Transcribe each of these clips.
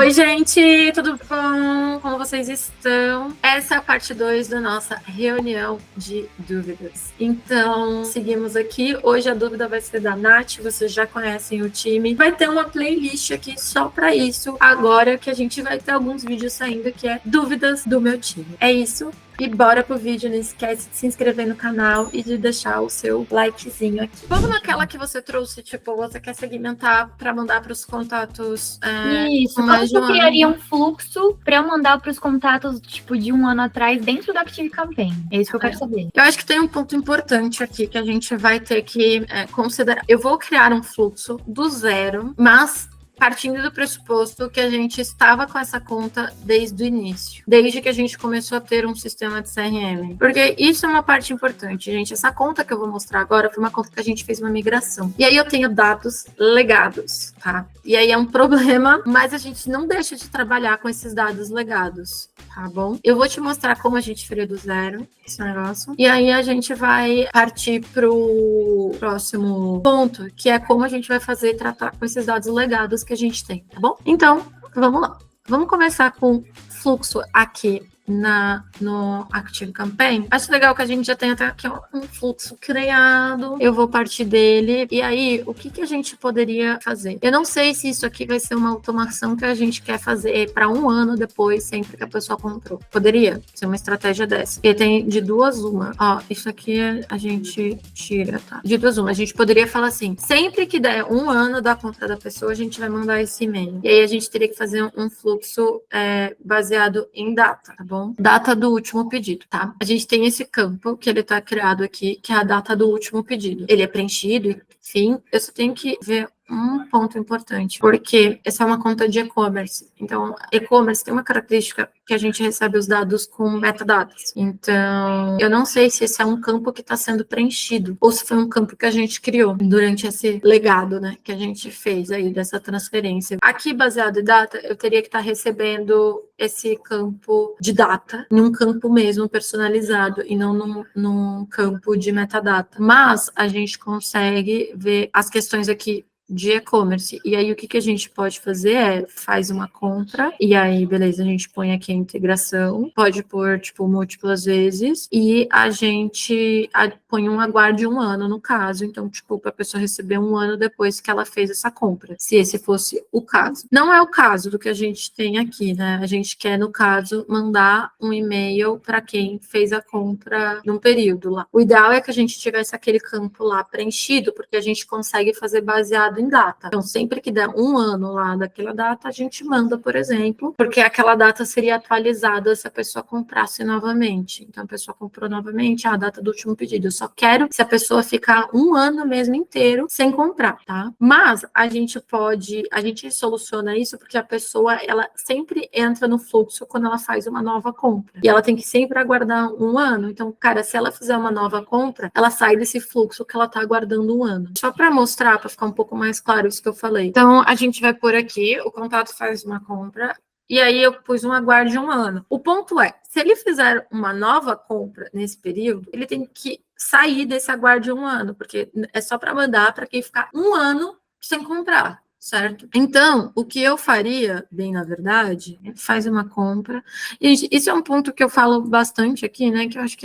Oi, gente, tudo bom? Como vocês estão? Essa é a parte 2 da nossa reunião de dúvidas. Então, seguimos aqui. Hoje a dúvida vai ser da Nath, vocês já conhecem o time. Vai ter uma playlist aqui só para isso, agora que a gente vai ter alguns vídeos saindo que é dúvidas do meu time. É isso. E bora pro vídeo, não esquece de se inscrever no canal e de deixar o seu likezinho aqui. Vamos naquela que você trouxe, tipo, você quer segmentar para mandar para os contatos. Isso, como que eu criaria um fluxo para eu mandar para os contatos, tipo, de um ano atrás dentro do Active Campaign? É isso que eu quero saber. Eu acho que tem um ponto importante aqui que a gente vai ter que considerar. Eu vou criar um fluxo do zero, mas partindo do pressuposto que a gente estava com essa conta desde o início, desde que a gente começou a ter um sistema de CRM. Porque isso é uma parte importante, gente. Essa conta que eu vou mostrar agora foi uma conta que a gente fez uma migração. E aí eu tenho dados legados, tá? E aí é um problema, mas a gente não deixa de trabalhar com esses dados legados, tá bom? Eu vou te mostrar como a gente faria do zero esse negócio. E aí a gente vai partir pro próximo ponto, que é como a gente vai fazer e tratar com esses dados legados que a gente tem, tá bom? Então, vamos lá. Vamos começar com fluxo aqui no Active Campaign. Acho legal que a gente já tem até aqui um fluxo criado. Eu vou partir dele. E aí, o que a gente poderia fazer? Eu não sei se isso aqui vai ser uma automação que a gente quer fazer para um ano depois, sempre que a pessoa comprou. Poderia ser uma estratégia dessa. E tem de duas uma. Ó, isso aqui a gente tira, tá? De duas uma. A gente poderia falar assim, sempre que der um ano da compra da pessoa, a gente vai mandar esse e-mail. E aí a gente teria que fazer um fluxo baseado em data, tá bom? Data do último pedido, tá? A gente tem esse campo que ele tá criado aqui, que é a data do último pedido. Ele é preenchido, enfim, eu só tenho que ver um ponto importante, porque essa é uma conta de e-commerce. Então, e-commerce tem uma característica que a gente recebe os dados com metadados. Então, eu não sei se esse é um campo que está sendo preenchido ou se foi um campo que a gente criou durante esse legado, né, que a gente fez aí dessa transferência. Aqui, baseado em data, eu teria que estar recebendo esse campo de data em um campo mesmo personalizado e não num campo de metadata. Mas a gente consegue ver as questões aqui de e-commerce. E aí, o que a gente pode fazer faz uma compra, e aí, beleza, a gente põe aqui a integração, pode pôr, tipo, múltiplas vezes, e a gente põe um aguarde um ano, no caso. Então, tipo, para a pessoa receber um ano depois que ela fez essa compra, se esse fosse o caso. Não é o caso do que a gente tem aqui, né? A gente quer, no caso, mandar um e-mail para quem fez a compra num período lá. O ideal é que a gente tivesse aquele campo lá preenchido, porque a gente consegue fazer baseado em data. Então, sempre que der um ano lá daquela data, a gente manda, por exemplo, porque aquela data seria atualizada se a pessoa comprasse novamente. Então, a pessoa comprou novamente a data do último pedido. Eu só quero se a pessoa ficar um ano mesmo inteiro sem comprar, tá? Mas a gente soluciona isso porque a pessoa, ela sempre entra no fluxo quando ela faz uma nova compra. E ela tem que sempre aguardar um ano. Então, cara, se ela fizer uma nova compra, ela sai desse fluxo que ela tá aguardando um ano. Só para mostrar, para ficar um pouco mais claro isso que eu falei. Então, a gente vai pôr aqui, o contato faz uma compra, e aí eu pus um aguarde de um ano. O ponto é, se ele fizer uma nova compra nesse período, ele tem que sair desse aguarde de um ano, porque é só para mandar para quem ficar um ano sem comprar. Certo? Então, o que eu faria, bem na verdade, faz uma compra. E isso é um ponto que eu falo bastante aqui, né? Que eu acho que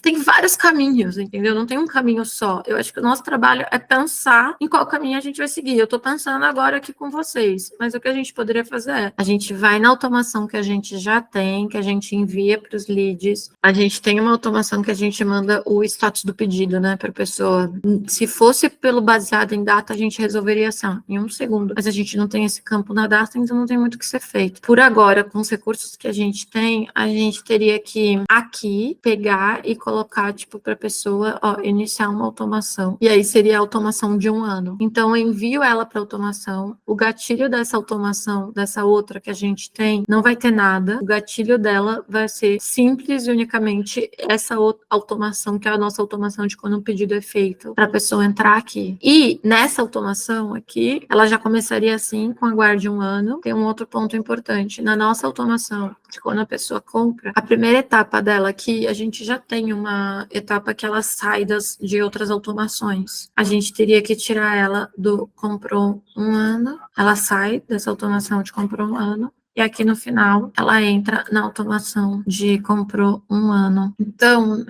tem vários caminhos, entendeu? Não tem um caminho só. Eu acho que o nosso trabalho é pensar em qual caminho a gente vai seguir. Eu tô pensando agora aqui com vocês, mas o que a gente poderia fazer é, a gente vai na automação que a gente já tem, que a gente envia para os leads. A gente tem uma automação que a gente manda o status do pedido, né, para a pessoa. Se fosse pelo baseado em data, a gente resolveria assim, em um segundo. Mas a gente não tem esse campo na data, então não tem muito o que ser feito. Por agora, com os recursos que a gente tem, a gente teria que aqui pegar e colocar, tipo, para a pessoa, ó, iniciar uma automação. E aí seria a automação de um ano. Então, eu envio ela para automação. O gatilho dessa automação, dessa outra que a gente tem, não vai ter nada. O gatilho dela vai ser simples e unicamente essa automação, que é a nossa automação de quando um pedido é feito, para a pessoa entrar aqui. E nessa automação aqui, ela já começaria assim, com aguarde um ano. Tem um outro ponto importante. Na nossa automação, de quando a pessoa compra, a primeira etapa dela aqui, a gente já tem uma etapa que ela sai de outras automações. A gente teria que tirar ela do comprou um ano, ela sai dessa automação de comprou um ano, e aqui no final ela entra na automação de comprou 1 ano. Então,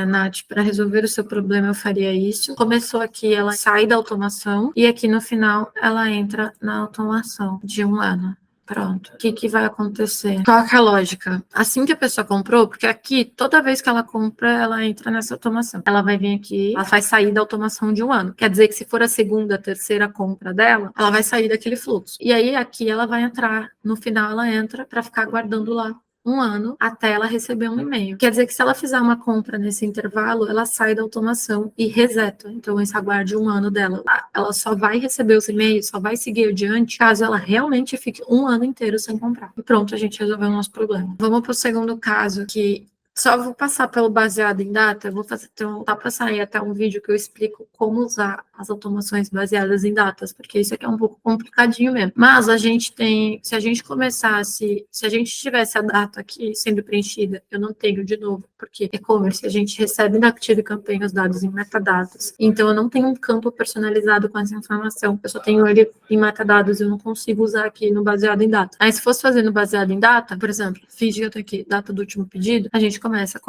Nath, para resolver o seu problema eu faria isso. Começou aqui, ela sai da automação e aqui no final ela entra na automação de 1 ano. Pronto. O que vai acontecer? Qual é a lógica? Assim que a pessoa comprou, porque aqui, toda vez que ela compra, ela entra nessa automação. Ela vai vir aqui, ela vai sair da automação de 1 ano. Quer dizer que se for a segunda, terceira compra dela, ela vai sair daquele fluxo. E aí, aqui, ela vai entrar. No final, ela entra para ficar guardando lá 1 ano até ela receber um e-mail. Quer dizer que se ela fizer uma compra nesse intervalo, ela sai da automação e reseta. Então, esse aguarde 1 ano dela. Ela só vai receber os e-mails, só vai seguir adiante caso ela realmente fique 1 ano inteiro sem comprar. E pronto, a gente resolveu o nosso problema. Vamos para o segundo caso, que só vou passar pelo baseado em data, vou fazer, então, tá para sair até um vídeo que eu explico como usar as automações baseadas em datas, porque isso aqui é um pouco complicadinho mesmo. Mas a gente tem, se a gente começasse, se a gente tivesse a data aqui sendo preenchida, eu não tenho de novo, porque e-commerce a gente recebe na ActiveCampaign os dados em metadados, então eu não tenho um campo personalizado com essa informação, eu só tenho ele em metadados, eu não consigo usar aqui no baseado em data. Aí se fosse fazer no baseado em data, por exemplo, fiz que eu tenho aqui, data do último pedido, a gente começa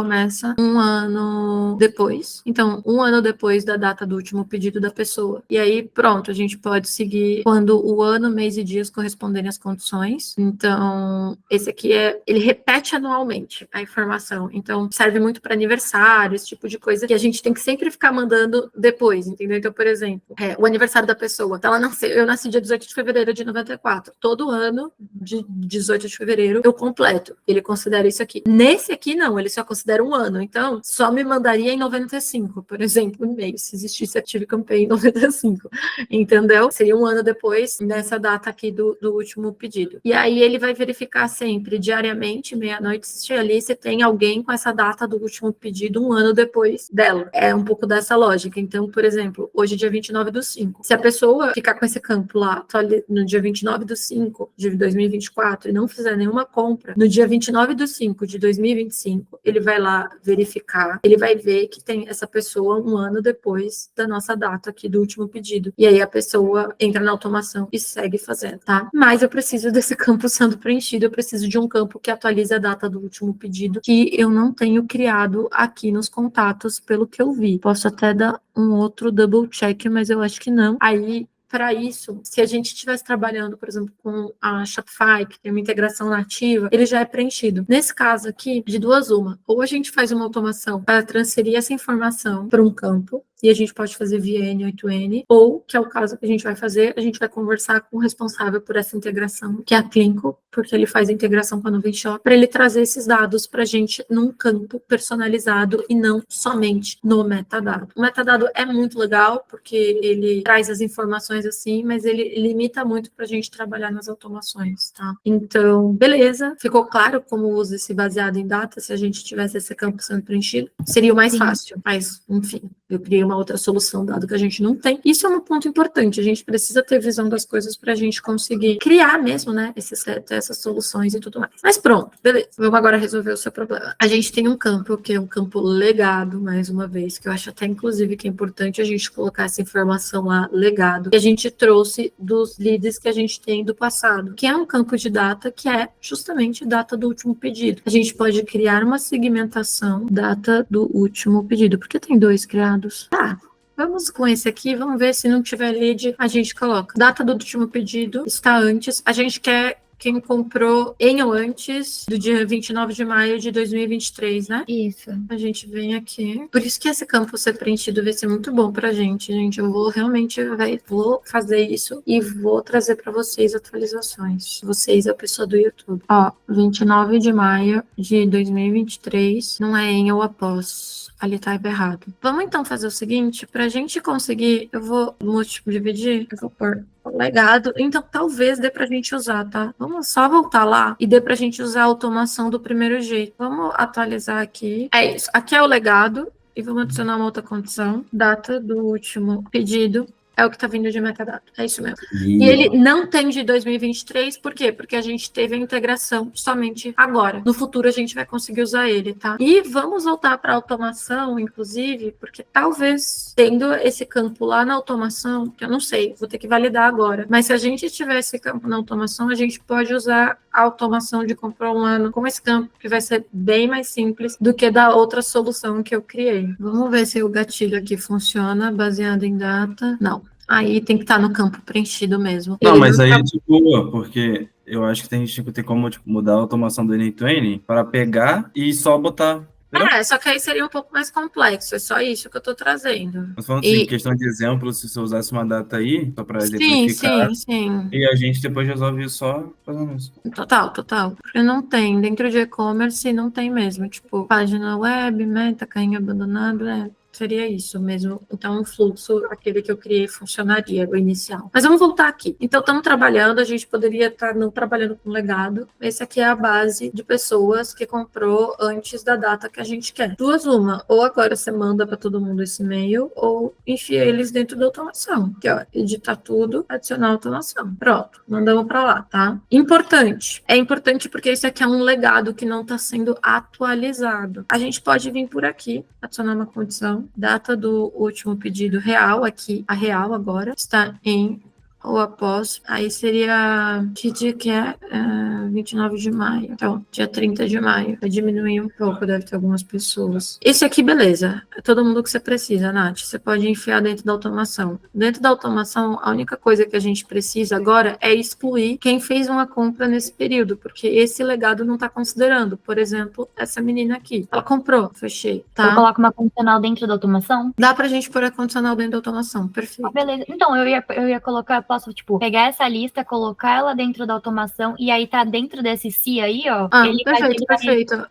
1 ano depois. Então, 1 ano depois da data do último pedido da pessoa. E aí, pronto, a gente pode seguir quando o ano, mês e dias corresponderem às condições. Então, esse aqui ele repete anualmente a informação. Então, serve muito para aniversário, esse tipo de coisa que a gente tem que sempre ficar mandando depois, entendeu? Então, por exemplo, o aniversário da pessoa. Então, eu nasci dia 18 de fevereiro de 94. Todo ano, de 18 de fevereiro, eu completo. Ele considera isso aqui. Nesse aqui, não, ele só considera 1 ano. Então, só me mandaria em 95, por exemplo, um e-mail, se existisse ActiveCampaign em 95. Entendeu? Seria 1 ano depois dessa data aqui do último pedido. E aí ele vai verificar sempre, diariamente, meia-noite, se ali você tem alguém com essa data do último pedido 1 ano depois dela. É um pouco dessa lógica. Então, por exemplo, hoje dia 29/5. Se a pessoa ficar com esse campo lá no dia 29/5 de 2024 e não fizer nenhuma compra, no dia 29/5 de 2025, ele vai lá verificar, ele vai ver que tem essa pessoa 1 ano depois da nossa data aqui do último pedido. E aí a pessoa entra na automação e segue fazendo, tá? Mas eu preciso desse campo sendo preenchido, eu preciso de um campo que atualize a data do último pedido, que eu não tenho criado aqui nos contatos, pelo que eu vi. Posso até dar um outro double check, mas eu acho que não. Aí, para isso, se a gente estivesse trabalhando, por exemplo, com a Shopify, que tem uma integração nativa, ele já é preenchido. Nesse caso aqui, de duas uma, ou a gente faz uma automação para transferir essa informação para um campo, e a gente pode fazer via N8N, ou, que é o caso que a gente vai fazer, a gente vai conversar com o responsável por essa integração, que é a Clinko, porque ele faz a integração com a Nuvem Shop, para ele trazer esses dados para a gente num campo personalizado e não somente no metadado. O metadado é muito legal, porque ele traz as informações assim, mas ele limita muito para a gente trabalhar nas automações, tá? Então, beleza, ficou claro como usa esse baseado em data, se a gente tivesse esse campo sendo preenchido, seria o mais fácil, mas, enfim, eu criei uma outra solução, dado que a gente não tem. Isso é um ponto importante, a gente precisa ter visão das coisas para a gente conseguir criar mesmo, né, essas soluções e tudo mais. Mas pronto, beleza, vamos agora resolver o seu problema. A gente tem um campo, que é um campo legado, mais uma vez, que eu acho até, inclusive, que é importante a gente colocar essa informação lá, legado, que a gente trouxe dos leads que a gente tem do passado, que é um campo de data, que é justamente data do último pedido. A gente pode criar uma segmentação, data do último pedido, porque tem 2 criados. Tá, vamos com esse aqui, vamos ver se não tiver lead, a gente coloca. Data do último pedido está antes. A gente quer quem comprou em ou antes do dia 29 de maio de 2023, né? Isso. A gente vem aqui. Por isso que esse campo ser preenchido vai ser muito bom pra gente, gente. Eu vou realmente, vou fazer isso e vou trazer para vocês atualizações. Vocês, a pessoa do YouTube. Ó, 29 de maio de 2023, não é em ou após. Ali tá errado. Vamos então fazer o seguinte, pra gente conseguir, eu vou dividir, eu vou pôr legado, então talvez dê pra gente usar, tá? Vamos só voltar lá e dê pra gente usar a automação do primeiro jeito. Vamos atualizar aqui. É isso, aqui é o legado e vamos adicionar uma outra condição. Data do último pedido É o que tá vindo de metadata. É isso mesmo. E ele não tem de 2023, por quê? Porque a gente teve a integração somente agora. No futuro a gente vai conseguir usar ele, tá? E vamos voltar para automação, inclusive, porque talvez tendo esse campo lá na automação, que eu não sei, vou ter que validar agora, mas se a gente tiver esse campo na automação, a gente pode usar a automação de comprar um ano com esse campo, que vai ser bem mais simples do que da outra solução que eu criei. Vamos ver se o gatilho aqui funciona baseado em data. Não. Aí tem que estar no campo preenchido mesmo. Não, mas aí é de boa, porque eu acho que a gente tem como mudar a automação do N20 para pegar e só botar. Só que aí seria um pouco mais complexo. É só isso que eu tô trazendo. Mas falando assim, questão de exemplo, se você usasse uma data aí, só para exemplificar. Sim. E a gente depois resolve só fazendo isso. Total. Porque não tem. Dentro de e-commerce, não tem mesmo. Tipo, página web, meta, carrinho abandonado, seria isso mesmo. Então, o fluxo, aquele que eu criei, funcionaria, o inicial. Mas vamos voltar aqui. Então, estamos trabalhando, a gente poderia estar não trabalhando com legado. Esse aqui é a base de pessoas que comprou antes da data que a gente quer. Duas uma. Ou agora você manda para todo mundo esse e-mail, ou enfia eles dentro da automação. Aqui, ó, editar tudo, adicionar automação. Pronto, mandamos para lá, tá? Importante. É importante porque esse aqui é um legado que não está sendo atualizado. A gente pode vir por aqui, adicionar uma condição. Data do último pedido real, aqui, a real agora, está em ou após, aí seria que dia que é? 29 de maio. Então, dia 30 de maio. Vai diminuir um pouco, deve ter algumas pessoas. Esse aqui, beleza. É todo mundo que você precisa, Nath. Você pode enfiar dentro da automação. Dentro da automação, a única coisa que a gente precisa agora é excluir quem fez uma compra nesse período, porque esse legado não está considerando. Por exemplo, essa menina aqui. Ela comprou, fechei, tá? Eu coloco uma condicional dentro da automação? Dá pra gente pôr a condicional dentro da automação, perfeito. Beleza. Então, eu ia colocar, posso, tipo, pegar essa lista, colocar ela dentro da automação e aí tá dentro desse se aí, ó. Perfeito.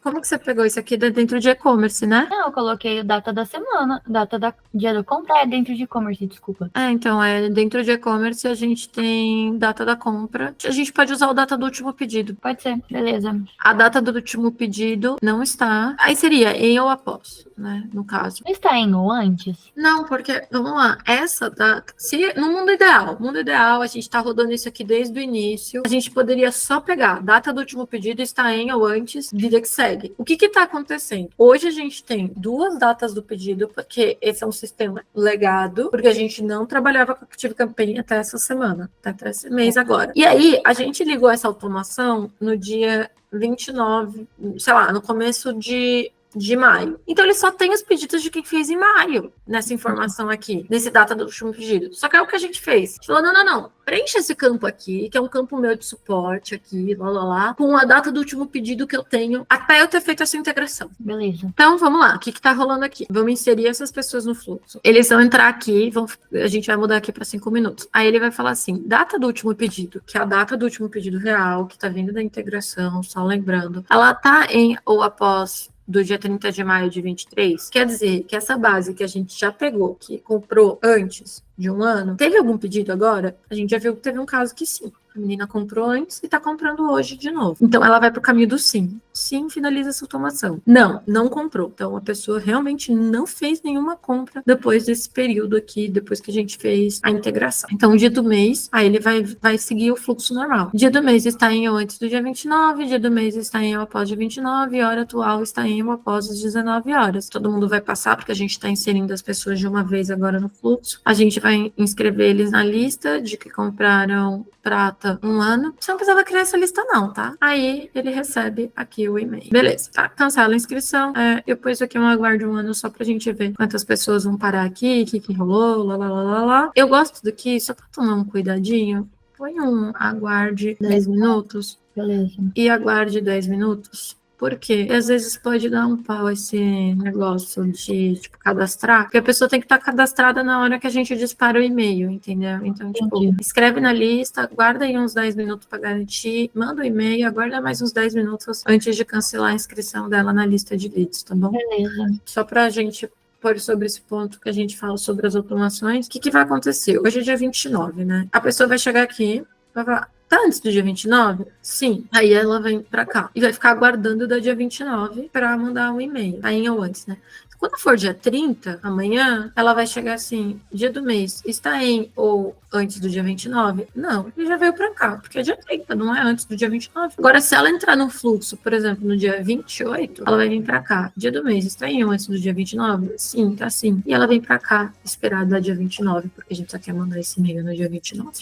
Como que você pegou isso aqui dentro de e-commerce, né? Não, eu coloquei data da semana, data da dia do compra, dentro de e-commerce, desculpa. Então, dentro de e-commerce a gente tem data da compra. A gente pode usar o data do último pedido. Pode ser, beleza. A data do último pedido não está. Aí seria em ou após, né? No caso. Não está em ou antes? Não, porque, vamos lá, essa data, se no mundo ideal, a gente está rodando isso aqui desde o início, a gente poderia só pegar data do último pedido, está em ou antes, vida que segue. O que está acontecendo? Hoje a gente tem duas datas do pedido, porque esse é um sistema legado, porque a gente não trabalhava com Active Campaign até essa semana, até esse mês agora. E aí, a gente ligou essa automação no dia 29, sei lá, no começo de maio. Então, ele só tem os pedidos de quem fez em maio, nessa informação aqui, nesse data do último pedido. Só que é o que a gente fez. A gente falou, não. Preencha esse campo aqui, que é um campo meu de suporte aqui, lá, com a data do último pedido que eu tenho, até eu ter feito essa integração. Beleza. Então, vamos lá. O que tá rolando aqui? Vamos inserir essas pessoas no fluxo. Eles vão entrar aqui, a gente vai mudar aqui para 5 minutos. Aí ele vai falar assim, data do último pedido, que é a data do último pedido real, que tá vindo da integração, só lembrando. Ela tá em ou após do dia 30 de maio de 23, quer dizer que essa base que a gente já pegou, que comprou antes de um ano, teve algum pedido agora? A gente já viu que teve um caso que sim. A menina comprou antes e tá comprando hoje de novo. Então, ela vai pro caminho do sim. Sim, finaliza essa automação. Não comprou. Então, a pessoa realmente não fez nenhuma compra depois desse período aqui, depois que a gente fez a integração. Então, o dia do mês, aí ele vai seguir o fluxo normal. Dia do mês está em ou antes do dia 29, dia do mês está em ou após o dia 29, hora atual está em ou após as 19 horas. Todo mundo vai passar, porque a gente está inserindo as pessoas de uma vez agora no fluxo. A gente vai inscrever eles na lista de que compraram prata um ano. Você não precisava criar essa lista não, tá? Aí ele recebe aqui o e-mail. Beleza, tá? Cancela a inscrição. Eu pus aqui um aguarde um ano só pra gente ver quantas pessoas vão parar aqui, o que rolou, lá. Eu gosto daqui, só pra tomar um cuidadinho, põe um aguarde 10 minutos. Beleza. E aguarde 10 minutos. Por quê? Porque às vezes pode dar um pau esse negócio de, tipo, cadastrar, porque a pessoa tem que estar cadastrada na hora que a gente dispara o e-mail, entendeu? Então, tipo, escreve na lista, guarda aí uns 10 minutos para garantir, manda o e-mail, aguarda mais uns 10 minutos antes de cancelar a inscrição dela na lista de leads, tá bom? Beleza. Só pra gente pôr sobre esse ponto que a gente fala sobre as automações, o que vai acontecer? Hoje é dia 29, né? A pessoa vai chegar aqui, vai falar, tá antes do dia 29? Sim. Aí ela vem pra cá e vai ficar aguardando do dia 29 pra mandar um e-mail. Aí ou antes, né? Quando for dia 30, amanhã, ela vai chegar assim, dia do mês, está em ou antes do dia 29? Não, ele já veio pra cá, porque é dia 30, não é antes do dia 29. Agora, se ela entrar no fluxo, por exemplo, no dia 28, ela vai vir pra cá. Dia do mês, está em ou antes do dia 29? Sim, tá sim. E ela vem pra cá, esperar dar dia 29, porque a gente só quer mandar esse e-mail no dia 29.